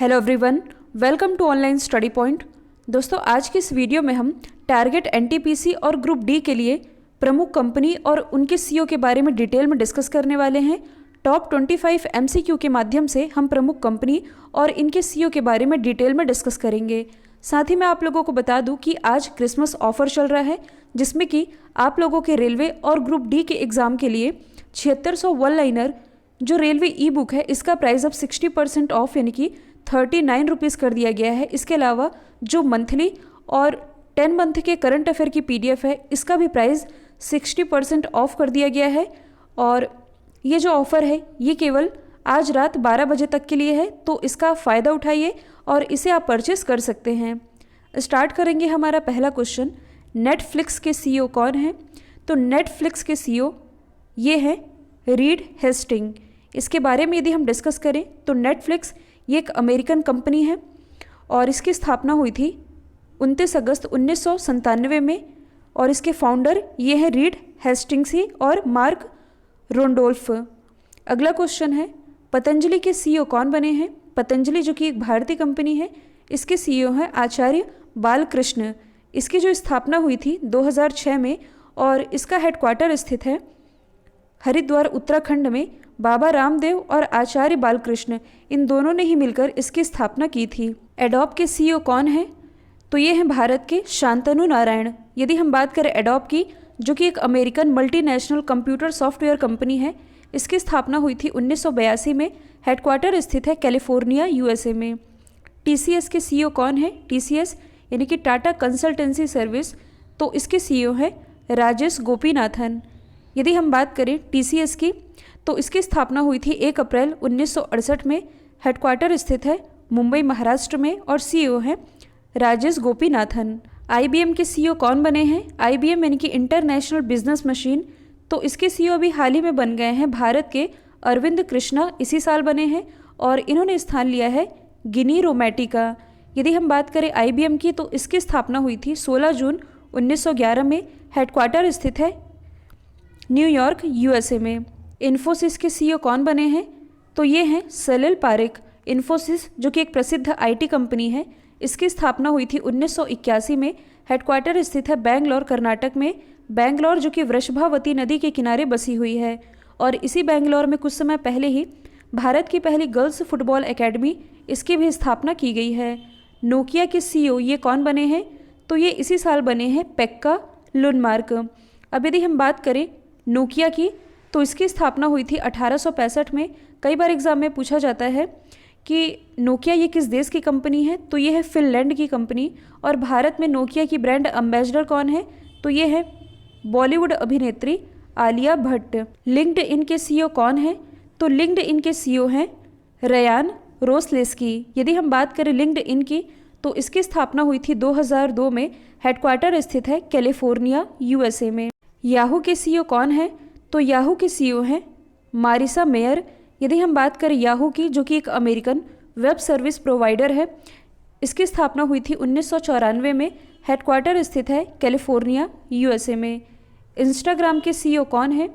Hello everyone, welcome to online study point. दोस्तों, आज की इस वीडियो में हम टारगेट एनटीपीसी और ग्रुप डी के लिए प्रमुख कंपनी और उनके सीईओ के बारे में डिटेल में डिस्कस करने वाले हैं। टॉप 25 एमसीक्यू के माध्यम से हम प्रमुख कंपनी और इनके सीईओ के बारे में डिटेल में डिस्कस करेंगे। साथ ही मैं आप लोगों को बता दूं कि आज क्रिसमस ऑफर चल रहा है, जिसमें कि आप लोगों के रेलवे और ग्रुप डी के एग्ज़ाम के लिए 7600 वन लाइनर जो रेलवे ई बुक है, इसका प्राइस अब 60% ऑफ यानी कि 39 रुपीज़ कर दिया गया है। इसके अलावा जो मंथली और 10 मंथ के करंट अफेयर की पीडीएफ है, इसका भी प्राइस 60% ऑफ कर दिया गया है। और ये जो ऑफ़र है ये केवल आज रात 12 बजे तक के लिए है, तो इसका फ़ायदा उठाइए और इसे आप परचेस कर सकते हैं। स्टार्ट करेंगे हमारा पहला क्वेश्चन। नेटफ्लिक्स के सीईओ कौन है? तो नेटफ्लिक्स के सीईओ ये हैं रीड हेस्टिंग। इसके बारे में यदि हम डिस्कस करें तो नेटफ्लिक्स ये एक अमेरिकन कंपनी है और इसकी स्थापना हुई थी 29 अगस्त 1997 में और इसके फाउंडर ये हैं रीड हेस्टिंग्स ही और मार्क रोंडोल्फ। अगला क्वेश्चन है, पतंजलि के सीईओ कौन बने हैं? पतंजलि जो कि एक भारतीय कंपनी है, इसके सीईओ हैं आचार्य बालकृष्ण। इसकी जो स्थापना हुई थी 2006 में और इसका हेडक्वार्टर स्थित है हरिद्वार उत्तराखंड में। बाबा रामदेव और आचार्य बालकृष्ण इन दोनों ने ही मिलकर इसकी स्थापना की थी। एडोब के सीईओ कौन है? तो ये हैं भारत के शांतनु नारायण। यदि हम बात करें एडोब की, जो कि एक American multinational computer software company है, इसकी स्थापना हुई थी 1982 में। हेडक्वार्टर स्थित है कैलिफोर्निया यूएसए में। टीसीएस के सीईओ कौन है? टीसीएस यानी कि टाटा कंसल्टेंसी सर्विस, तो इसके सीईओ है राजेश गोपीनाथन। यदि हम बात करें टीसीएस की, तो इसकी स्थापना हुई थी 1 अप्रैल 1968 में। हेडक्वार्टर स्थित है मुंबई महाराष्ट्र में और सीईओ हैं राजेश गोपीनाथन। आईबीएम के सीईओ कौन बने हैं? आईबीएम यानी कि इंटरनेशनल बिजनेस मशीन, तो इसके सीईओ अभी हाल ही में बन गए हैं भारत के अरविंद कृष्णा, इसी साल बने हैं और इन्होंने स्थान लिया है गिनी रोमैटी का। यदि हम बात करें आईबीएम की, तो इसकी स्थापना हुई थी 16 जून 1911 में। हेडक्वार्टर स्थित है न्यूयॉर्क यूएसए में। इन्फोसिस के सीईओ कौन बने हैं? तो ये हैं सलिल पारेख। इन्फोसिस जो कि एक प्रसिद्ध आईटी कंपनी है, इसकी स्थापना हुई थी 1981 में। हेडक्वार्टर स्थित है बेंगलोर कर्नाटक में। बेंगलोर जो कि वृषभावती नदी के किनारे बसी हुई है और इसी बेंगलोर में कुछ समय पहले ही भारत की पहली गर्ल्स फुटबॉल एकेडमी, इसकी भी स्थापना की गई है। नोकिया के सीईओ ये कौन बने हैं? तो ये इसी साल बने हैं पेक्का लुनमार्क। अब यदि हम बात करें नोकिया की, तो इसकी स्थापना हुई थी 1865 में। कई बार एग्जाम में पूछा जाता है कि नोकिया ये किस देश की कंपनी है? तो ये है फिनलैंड की कंपनी। और भारत में नोकिया की ब्रांड एम्बेसडर कौन है? तो ये है बॉलीवुड अभिनेत्री आलिया भट्ट। लिंक्डइन के सीईओ कौन है? तो लिंक्डइन के सीईओ हैं रयान रोसलेस्की। यदि हम बात करें लिंक्डइन की, तो इसकी स्थापना हुई थी 2002 में। हेडक्वार्टर स्थित है कैलिफोर्निया यूएसए में। याहू के सीईओ कौन है? तो याहू के सीईओ हैं मारिसा मेयर। यदि हम बात करें याहू की, जो कि एक अमेरिकन वेब सर्विस प्रोवाइडर है, इसकी स्थापना हुई थी 1994 में। हेडक्वार्टर स्थित है कैलिफोर्निया यूएसए में। इंस्टाग्राम के सीईओ कौन है?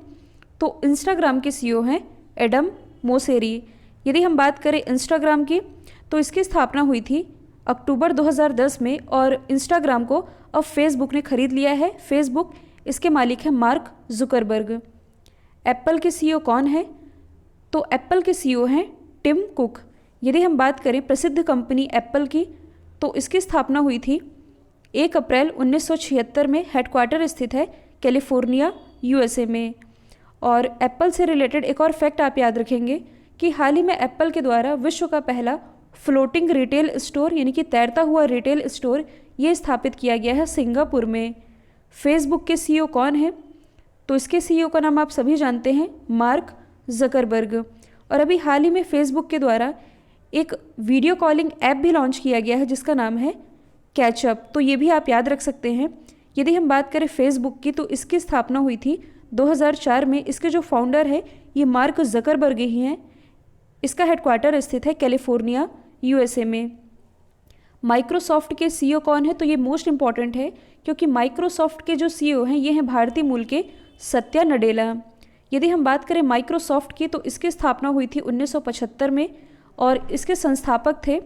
तो इंस्टाग्राम के सीईओ हैं एडम मोसेरी। यदि हम बात करें इंस्टाग्राम की, तो इसकी स्थापना हुई थी अक्टूबर 2010 में और इंस्टाग्राम को अब फेसबुक ने खरीद लिया है। फेसबुक, इसके मालिक हैं मार्क जुकरबर्ग। एप्पल के सीईओ कौन है? तो एप्पल के सीईओ हैं टिम कुक। यदि हम बात करें प्रसिद्ध कंपनी एप्पल की, तो इसकी स्थापना हुई थी 1 अप्रैल 1976 में। हेडक्वार्टर स्थित है कैलिफोर्निया यूएसए में। और एप्पल से रिलेटेड एक और फैक्ट आप याद रखेंगे कि हाल ही में एप्पल के द्वारा विश्व का पहला फ्लोटिंग रिटेल स्टोर यानी कि तैरता हुआ रिटेल स्टोर ये स्थापित किया गया है सिंगापुर में। फेसबुक के सीईओ कौन है? तो इसके सीईओ का नाम आप सभी जानते हैं, मार्क जकरबर्ग। और अभी हाल ही में फेसबुक के द्वारा एक वीडियो कॉलिंग ऐप भी लॉन्च किया गया है जिसका नाम है कैचअप, तो ये भी आप याद रख सकते हैं। यदि हम बात करें फेसबुक की, तो इसकी स्थापना हुई थी 2004 में। इसके जो फाउंडर है ये मार्क जकरबर्ग ही हैं। इसका हेडक्वार्टर स्थित है कैलिफोर्निया यूएसए में। माइक्रोसॉफ्ट के सीईओ कौन है? तो ये मोस्ट इंपॉर्टेंट है क्योंकि माइक्रोसॉफ्ट के जो सीईओ हैं ये हैं भारतीय मूल के सत्या नडेला। यदि हम बात करें माइक्रोसॉफ्ट की, तो इसकी स्थापना हुई थी 1975 में और इसके संस्थापक थे,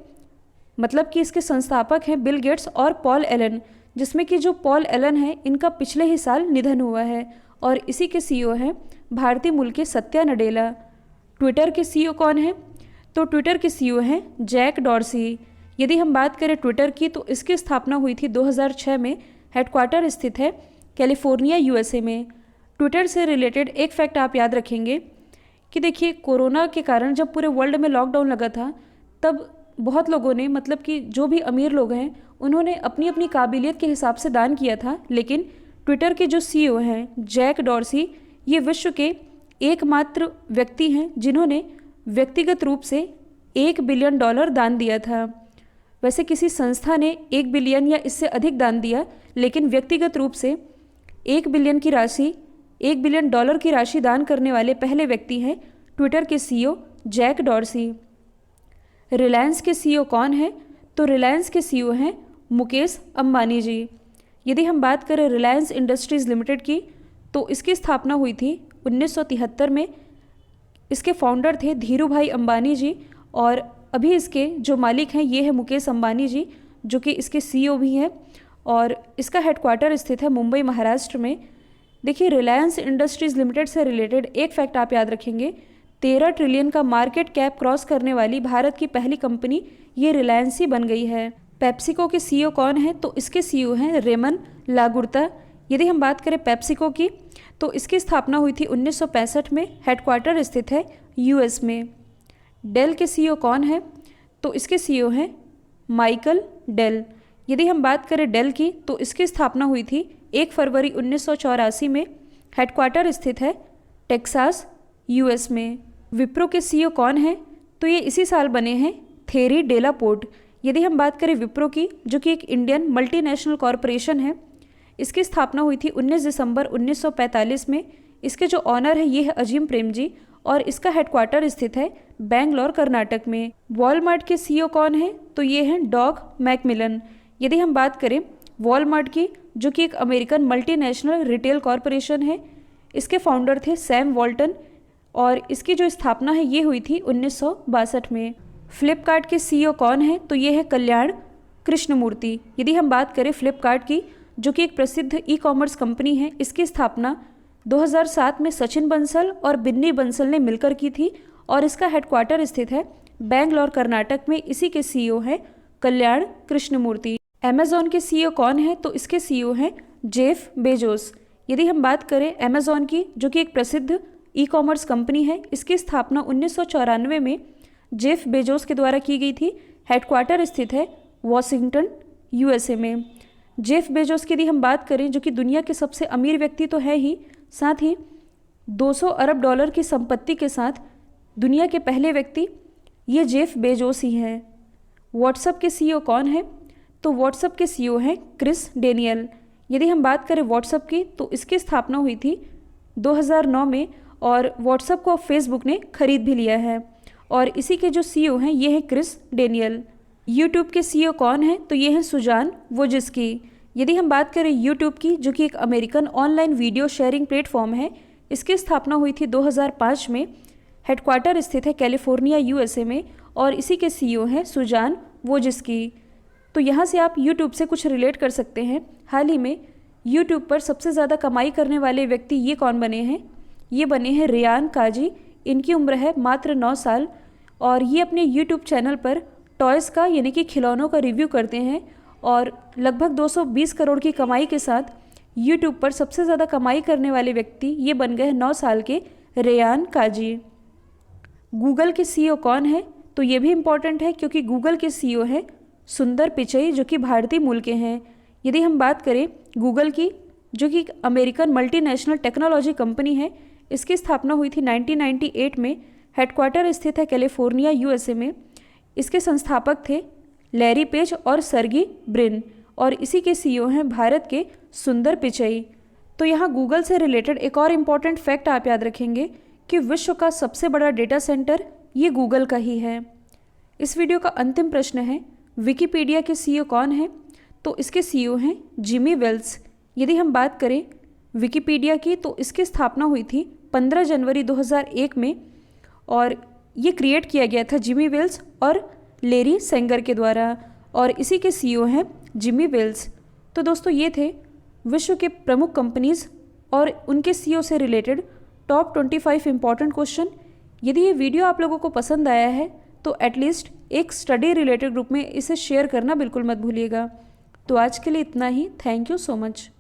मतलब कि इसके संस्थापक हैं बिल गेट्स और पॉल एलन, जिसमें कि जो पॉल एलन है इनका पिछले ही साल निधन हुआ है। और इसी के सीईओ हैं भारतीय मूल के सत्या नडेला। ट्विटर के सीईओ कौन है? तो ट्विटर के सीईओ हैं जैक डॉर्सी। यदि हम बात करें ट्विटर की तो इसकी स्थापना हुई थी 2006 में। हेडक्वार्टर स्थित है कैलिफोर्निया यूएसए में। ट्विटर से रिलेटेड एक फैक्ट आप याद रखेंगे कि देखिए, कोरोना के कारण जब पूरे वर्ल्ड में लॉकडाउन लगा था तब बहुत लोगों ने, मतलब कि जो भी अमीर लोग हैं, उन्होंने अपनी अपनी काबिलियत के हिसाब से दान किया था। लेकिन ट्विटर के जो सीईओ हैं जैक डॉर्सी, ये विश्व के एकमात्र व्यक्ति हैं जिन्होंने व्यक्तिगत रूप से $1 बिलियन दान दिया था। वैसे किसी संस्था ने 1 बिलियन या इससे अधिक दान दिया, लेकिन व्यक्तिगत रूप से $1 बिलियन की राशि दान करने वाले पहले व्यक्ति हैं ट्विटर के सीईओ जैक डॉर्सी। रिलायंस के सीईओ कौन है? तो रिलायंस के सीईओ हैं मुकेश अंबानी जी। यदि हम बात करें रिलायंस इंडस्ट्रीज़ लिमिटेड की तो इसकी स्थापना हुई थी 1973 में। इसके फाउंडर थे धीरू भाई अंबानी जी और अभी इसके जो मालिक हैं ये है मुकेश अंबानी जी, जो कि इसके सीईओ भी हैं। और इसका हेडक्वार्टर स्थित है मुंबई, महाराष्ट्र में। देखिए, रिलायंस इंडस्ट्रीज़ लिमिटेड से रिलेटेड एक फैक्ट आप याद रखेंगे, 13 ट्रिलियन का मार्केट कैप क्रॉस करने वाली भारत की पहली कंपनी ये रिलायंस ही बन गई है। पेप्सिको के सीईओ कौन है? तो इसके सीईओ हैं रेमन लागुर्ता। यदि हम बात करें पेप्सिको की तो इसकी स्थापना हुई थी 1965 में। हेडक्वार्टर स्थित है यूएस में। डेल के सीईओ कौन है? तो इसके सीईओ हैं माइकल डेल। यदि हम बात करें डेल की तो इसकी स्थापना हुई थी 1 फरवरी 1984 में। हेडक्वार्टर स्थित है टेक्सास, यूएस में। विप्रो के सीईओ कौन है? तो ये इसी साल बने हैं थेरी डेलापोर्ट। यदि हम बात करें विप्रो की, जो कि एक इंडियन मल्टीनेशनल कॉरपोरेशन है, इसकी स्थापना हुई थी 19 दिसंबर 1945 में। इसके जो ऑनर है ये है अजीम प्रेम जी और इसका हेडक्वार्टर स्थित है बेंगलोर, कर्नाटक में। वॉलमार्ट के सीईओ कौन है? तो ये हैं डॉग मैकमिलन। यदि हम बात करें वॉलमार्ट की, जो कि एक अमेरिकन मल्टीनेशनल रिटेल कॉरपोरेशन है, इसके फाउंडर थे सैम वॉल्टन और इसकी जो स्थापना है ये हुई थी 1962 में। फ्लिपकार्ट के सीईओ कौन है? तो ये है कल्याण कृष्णमूर्ति। यदि हम बात करें फ्लिपकार्ट की, जो कि एक प्रसिद्ध ई कॉमर्स कंपनी है, इसकी स्थापना 2007 में सचिन बंसल और बिन्नी बंसल ने मिलकर की थी और इसका हेडक्वार्टर स्थित है बेंगलोर, कर्नाटक में। इसी के सीईओ हैं कल्याण कृष्णमूर्ति। अमेजॉन के सीईओ कौन है? तो इसके सीईओ हैं जेफ बेजोस। यदि हम बात करें अमेजॉन की, जो कि एक प्रसिद्ध ई कॉमर्स कंपनी है, इसकी स्थापना 1994 में जेफ बेजोस के द्वारा की गई थी। हेडक्वार्टर स्थित है वॉशिंगटन, यूएसए में। जेफ बेजोस की यदि हम बात करें, जो कि दुनिया के सबसे अमीर व्यक्ति तो है ही, साथ ही $200 अरब की संपत्ति के साथ दुनिया के पहले व्यक्ति ये जेफ बेजोस ही हैं। व्हाट्सएप के सीईओ कौन है? तो व्हाट्सएप के सीईओ हैं क्रिस डेनियल। यदि हम बात करें व्हाट्सएप की तो इसकी स्थापना हुई थी 2009 में और व्हाट्सएप को फेसबुक ने खरीद भी लिया है और इसी के जो सीईओ हैं ये हैं क्रिस डेनियल। यूट्यूब के सीईओ कौन है? तो ये हैं सुजान वोजिस्की। यदि हम बात करें यूट्यूब की, जो कि एक American online video sharing platform है, इसकी स्थापना हुई थी 2005 में। हेडक्वार्टर स्थित है कैलिफोर्निया, यूएसए में और इसी के सीईओ हैं सुजान वोजिस्की। तो यहाँ से आप यूट्यूब से कुछ रिलेट कर सकते हैं। हाल ही में यूट्यूब पर सबसे ज़्यादा कमाई करने वाले व्यक्ति ये कौन बने हैं? ये बने हैं रेयान काजी। इनकी उम्र है मात्र 9 साल और ये अपने यूट्यूब चैनल पर टॉयज़ का, यानी कि खिलौनों का रिव्यू करते हैं और लगभग 220 करोड़ की कमाई के साथ यूट्यूब पर सबसे ज़्यादा कमाई करने वाले व्यक्ति ये बन गए 9 साल के रेयान काजी। गूगल के सीईओ कौन है? तो ये भी इम्पॉर्टेंट है क्योंकि गूगल के सीईओ हैं सुंदर पिचई, जो कि भारतीय मूल के हैं। यदि हम बात करें गूगल की, जो कि अमेरिकन मल्टीनेशनल टेक्नोलॉजी कंपनी है, इसकी स्थापना हुई थी 1998 में। हेडक्वार्टर स्थित है कैलिफोर्निया, यूएसए में। इसके संस्थापक थे लैरी पेज और सर्गी ब्रिन और इसी के सीईओ हैं भारत के सुंदर पिचई। तो यहाँ गूगल से रिलेटेड एक और इम्पॉर्टेंट फैक्ट आप याद रखेंगे कि विश्व का सबसे बड़ा डेटा सेंटर ये गूगल का ही है। इस वीडियो का अंतिम प्रश्न है, विकिपीडिया के सीईओ कौन है? तो इसके सीईओ हैं जिमी वेल्स। यदि हम बात करें विकिपीडिया की तो इसकी स्थापना हुई थी 15 जनवरी 2001 में और ये क्रिएट किया गया था जिमी वेल्स और लेरी सेंगर के द्वारा, और इसी के सीईओ हैं जिमी वेल्स। तो दोस्तों ये थे विश्व के प्रमुख कंपनीज़ और उनके सीईओ से रिलेटेड टॉप 25 इंपॉर्टेंट क्वेश्चन। यदि ये वीडियो आप लोगों को पसंद आया है तो एटलीस्ट एक स्टडी रिलेटेड ग्रुप में इसे शेयर करना बिल्कुल मत भूलिएगा। तो आज के लिए इतना ही। Thank you so much.